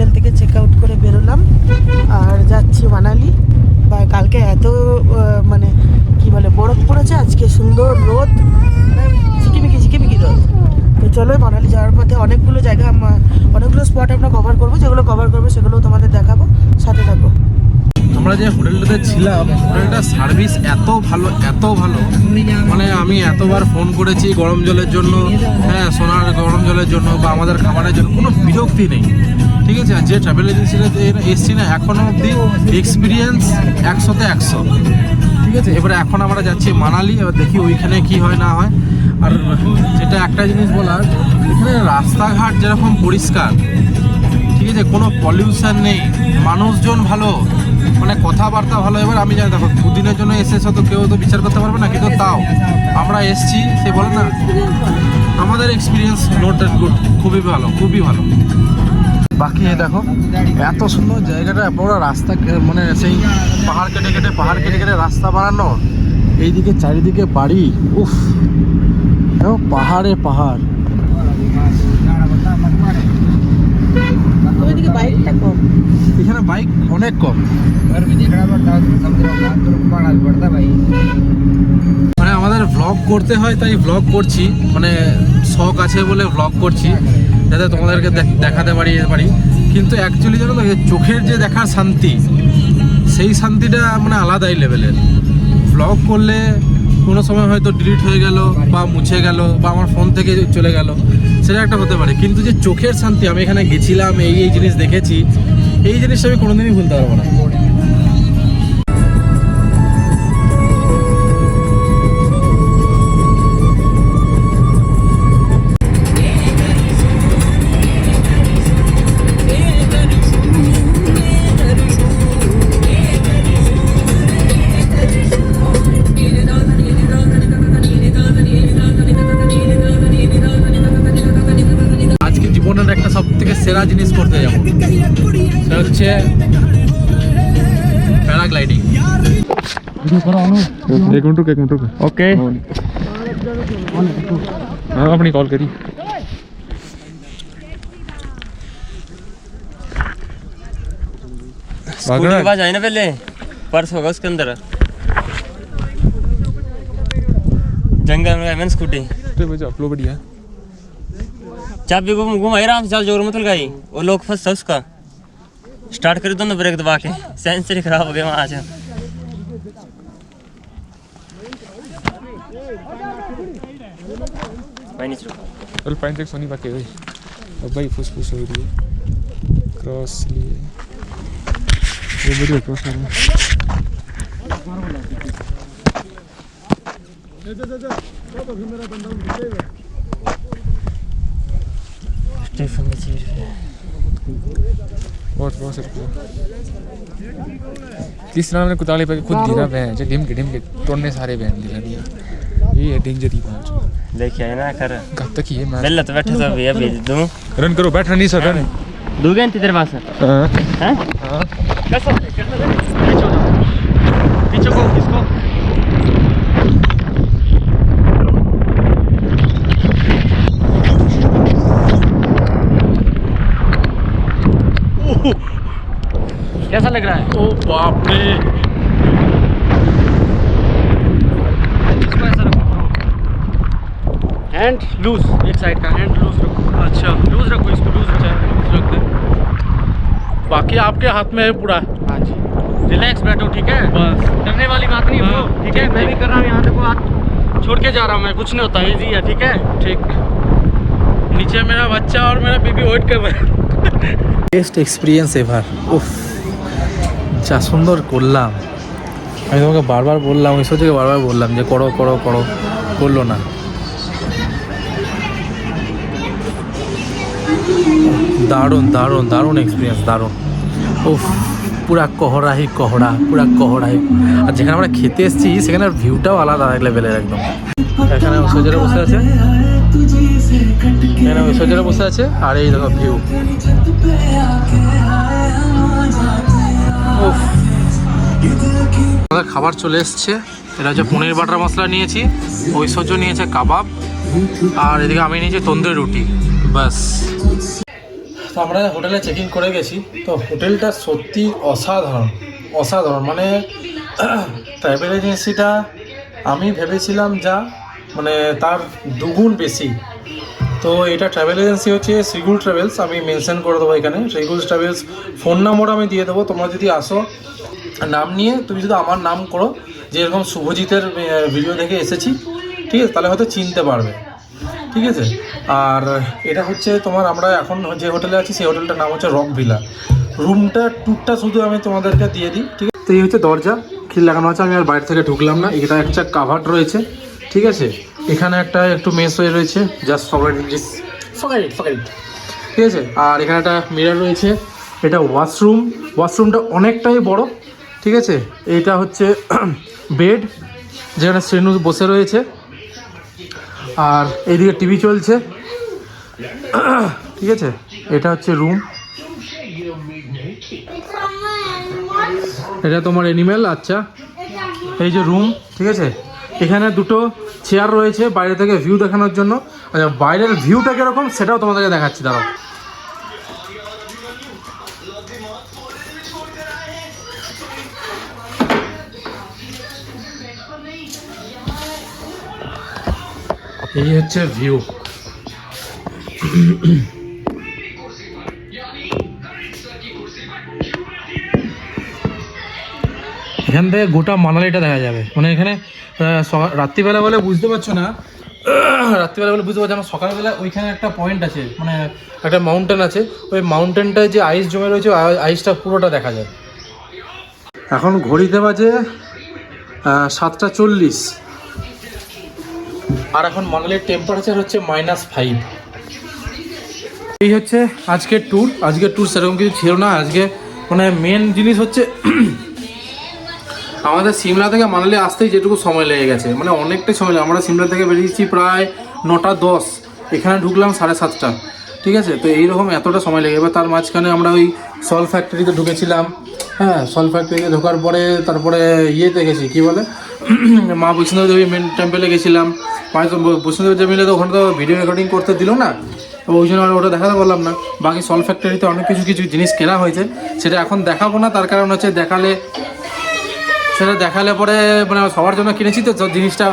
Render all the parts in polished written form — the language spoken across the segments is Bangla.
হোটেল থেকে চেক আউট করে বেরোলাম আর যাচ্ছি মানালি। বা কালকে এত মানে কি বলে বরফ পড়েছে, আজকে সুন্দর রোদ, ঝিকিমিকি রোদ। তো চলো মানালি যাওয়ার পথে অনেকগুলো জায়গা অনেকগুলো স্পট আমরা কভার করবো, যেগুলো কভার করবো সেগুলো তোমাদের দেখাবো, সাথে থাকো। আমরা যে হোটেলটাতে ছিলাম, হোটেলটার সার্ভিস এত ভালো মানে আমি এতবার ফোন করেছি গরম জলের জন্য, হ্যাঁ সোনার গরম জলের জন্য বা আমাদের খাবারের জন্য, কোনো বিরক্তি নেই, ঠিক আছে। যে ট্রাভেল এজেন্সিটা এসছি না, এখনও অবধি এক্সপিরিয়েন্স 100-তে 100, ঠিক আছে। এবারে এখন আমরা যাচ্ছি মানালি, এবার দেখি ওইখানে কি হয় না হয়। আর যেটা একটা জিনিস বলার, এখানে রাস্তাঘাট যেরকম পরিষ্কার, ঠিক আছে, কোনো পলিউশন নেই, মানুষজন ভালো, মানে কথাবার্তা ভালো। এবার আমি জানি দেখো দুদিনের জন্য এসেছো তো কেউ তো বিচার করতে পারবে না, কিন্তু তাও আমরা এসছি, সে বলে না আমাদের এক্সপিরিয়েন্স নট দ্যাট গুড, খুবই ভালো। বাকি দেখো এত সুন্দর জায়গাটা, পুরো রাস্তা মানে সেই পাহাড় কেটে রাস্তা বানানো, এইদিকে চারিদিকে বাড়ি, উফ পাহাড়ে পাহাড়। এখানে বাইক অনেক কম, মানে আমাদের ভ্লগ করতে হয় তাই ভ্লগ করছি, মানে শখ আছে বলে ভ্লগ করছি যাতে তোমাদেরকে দেখাতে পারি। কিন্তু অ্যাকচুয়ালি জানো তো, চোখের যে দেখার শান্তি, সেই শান্তিটা মানে আলাদাই লেভেলের। ভ্লগ করলে কোনো সময় হয়তো ডিলিট হয়ে গেল বা মুছে গেল বা আমার ফোন থেকে চলে গেল, সেটা একটা হতে পারে, কিন্তু যে চোখের শান্তি, আমি এখানে গেছিলাম, এই জিনিস দেখেছি, এই জিনিসটা আমি কোনোদিনই ভুলতে পারবো না। একটা সব থেকে সেরা জিনিস করতে যাবো, সেটা হচ্ছে প্যারাগ্লাইডিং। एक मिनट रुक ओके हाँ अपनी कॉल करी स्कूटी के पास आए ना, पहले पर्स होगा उसके अंदर, जंगल में मैंने स्कूटी आप लो बढ़िया चाबी को घुमाई आराम से, चल जोर मत लगाई, वो लोग फंस था उसका, स्टार्ट करी दोनों ब्रेक दबा के, सेंसर ही खराब हो गया वहाँ से। चल पैंट एक सोनी बाकी भाई, अब भाई फुस हो रही है क्रॉस लिए ये बढ़िया क्रॉस कर रहा बहुत किस तरह मैंने कुताले पे खुद गिरा बहन जो ढिम के तोड़ने सारे बहन दिला दिया, ये डेंजर ही पहुंच देखिए ना कर कब तक ये मैं बेल्ला तो बैठे सब ये भेज दूं, रन करो बैठना नहीं सर रन दोगे तेरे पास हां हैं कैसा पीछे को किसको कैसा लग रहा है? ओ बाप रे, हैंड लूज, एक साइड का हैंड लूज रखो। अच्छा लूज रखो इसको, लूज लूज रख दे, बाकी आपके हाथ में है पूरा। हाँ जी, रिलैक्स बैठो, ठीक है, बस डरने वाली बात नहीं ब्रो, ठीक है। मैं भी कर रहा हूँ, यहाँ देखो हाथ छोड़ के जा रहा हूँ मैं, कुछ नहीं होता, इजी है, ठीक है। ठीक, नीचे मेरा बच्चा और मेरा बेबी वेट कर रहा है। বেস্ট এক্সপিরিয়েন্স এভার, উফ যা সুন্দর করলাম। আমি তোমাকে বারবার বললাম, ঐশ্বর্যকে বারবার বললাম যে করো করলো না। দারুণ এক্সপিরিয়েন্স, দারুণ। উফ পুরা কহড়াই। আর যেখানে আমরা খেতে এসেছি সেখানে ভিউটাও আলাদা লেভেলের একদম। এখানে ঐশ্বর্যরা বসে আছে, আর এই দেখো ভিউ। আমাদের খাবার চলে এসছে, এটা হচ্ছে পনির বাটার মশলা নিয়েছি, ঐশ্বর্য নিয়েছে কাবাব, আর এদিকে আমি নিয়েছি তন্দুরি রুটি, বাস। তো আমরা হোটেলে চেক ইন করে গেছি। তো হোটেলটা সত্যি অসাধারণ অসাধারণ, মানে ট্রাভেল এজেন্সিটা আমি ভেবেছিলাম যা মানে তার দুগুণ বেশি। তো এটা ট্রাভেল এজেন্সি হচ্ছে শ্রীগুল ট্রাভেলস, আমি মেনশন করে দেবো এখানে শ্রীগুল ট্রাভেলস, ফোন নম্বর আমি দিয়ে দেবো। তোমরা যদি আসো নাম নিয়ে, তুমি যদি আমার নাম করো যে এরকম শুভজিতের ভিডিও দেখে এসেছি, ঠিক আছে, তাহলে হয়তো চিনতে পারবে, ঠিক আছে। আর এটা হচ্ছে তোমার, আমরা এখন যে হোটেলে আছি সেই হোটেলটার নাম হচ্ছে রক ভিলা। রুমটা টুকটা শুধু আমি তোমাদেরকে দিয়ে দিই, ঠিক আছে। তো এই হচ্ছে দরজা, খিল লাগানো আছে, আমি আর বাইরে থেকে ঢুকলাম না। এটা একটা কাভার্ড রয়েছে, ঠিক আছে। এখানে একটা একটু মেস হয়ে রয়েছে, জাস্ট ফকারিট, ঠিক আছে। আর এখানে একটা মিরর রয়েছে। এটা ওয়াশরুমটা অনেকটাই বড়, ঠিক আছে। এইটা হচ্ছে বেড, যেখানে শ্রেণু বসে রয়েছে। আর এইদিকে টিভি চলছে, ঠিক আছে। এটা হচ্ছে রুম, এটা তোমার অ্যানিমেল। আচ্ছা, এই যে রুম, ঠিক আছে। এখানে দুটো চেয়ার রয়েছে বাইরে থেকে ভিউ দেখানোর জন্য। আচ্ছা, বাইরের ভিউটা কীরকম সেটাও তোমাদেরকে দেখাচ্ছি, দাঁড়াও। এই হচ্ছে ভিউ। এখান থেকে গোটা মানালিটা দেখা যাবে। মানে এখানে রাত্রিবেলা বলে বুঝতে পারছো না, সকালবেলা ওইখানে একটা পয়েন্ট আছে, মানে একটা মাউন্টেন আছে। ওই মাউন্টেনটায় যে আইস জমে রয়েছে, আইসটা পুরোটা দেখা যায়। এখন ঘড়িতে বাজে 7:40, আর এখন মানালির টেম্পারেচার হচ্ছে -5। এই হচ্ছে আজকের ট্যুর সেরকম কিছু ছিল না আজকে। মানে মেন জিনিস হচ্ছে আমাদের সিমলা থেকে মানালি আসতেই যেটুকু সময় লেগে গেছে, মানে অনেকটাই সময় লাগে। আমরা সিমলা থেকে বেরিয়েছি প্রায় 9:10, এখানে ঢুকলাম 7:30, ঠিক আছে। তো এইরকম এতটা সময় লেগে, এবার তার মাঝখানে আমরা ওই সল ফ্যাক্টরিতে ঢুকেছিলাম। হ্যাঁ, সল ফ্যাক্টরিতে ঢোকার পরে তারপরে ইয়েতে গেছি, কী বলে, মা বৈষ্ণবদেবী মেন টেম্পেলে গেছিলাম। বৈষ্ণবদেবী মিলে তো ওখানে তো ভিডিও রেকর্ডিং করতে দিল না, ওই জন্য ওটা দেখাতে পারলাম না। বাকি সল ফ্যাক্টরিতে অনেক কিছু জিনিস কেনা হয়েছে, সেটা এখন দেখাবো না। তার কারণ হচ্ছে দেখালে পরে মানে সবার জন্য কিনেছি, তো জিনিসটা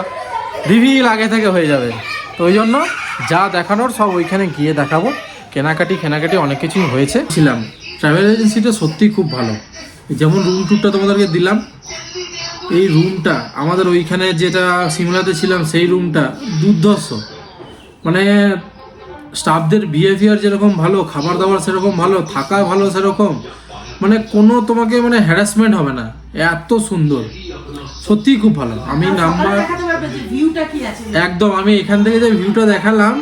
রিভিল আগে থেকে হয়ে যাবে। তো ওই জন্য যা দেখানোর সব ওইখানে গিয়ে দেখাবো। কেনাকাটি অনেক কিছুই হয়েছে। ট্রাভেল এজেন্সিটা সত্যিই খুব ভালো। যেমন রুম ট্যুরটা তোমাদেরকে দিলাম, এই রুমটা আমাদের ওইখানে যেটা সিমলাতে ছিলাম সেই রুমটা দুর্ধর্ষ। মানে স্টাফদের বিহেভিয়ার যেরকম ভালো, খাবার দাবার সেরকম ভালো, থাকা ভালো সেরকম, মানে কোনো তোমাকে মানে হ্যারাসমেন্ট হবে না, এত সুন্দর, সত্যিই খুব ভালো। আমি নাম্বার একদম, আমি এখান থেকে যে ভিউটা দেখালাম,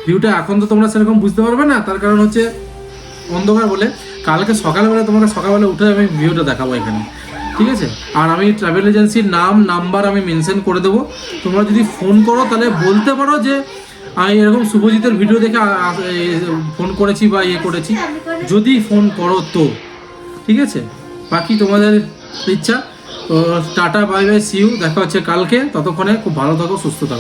ভিউটা এখন তো তোমরা সেরকম বুঝতে পারবে না, তার কারণ হচ্ছে অন্ধকার বলে। কালকে সকালবেলা উঠে আমি ভিউটা দেখাবো এখানে, ঠিক আছে। আর আমি ট্রাভেল এজেন্সির নাম্বার আমি মেনশন করে দেবো। তোমরা যদি ফোন করো তাহলে বলতে পারো যে আমি এরকম শুভজিতের ভিডিও দেখে ফোন করেছি বা করেছি, যদি ফোন করো তো, ঠিক আছে। বাকি তোমাদের ইচ্ছা। তো tata, bye bye, see you, দেখা হচ্ছে কালকে। ততক্ষণে খুব ভালো থাকো, সুস্থ থাকো।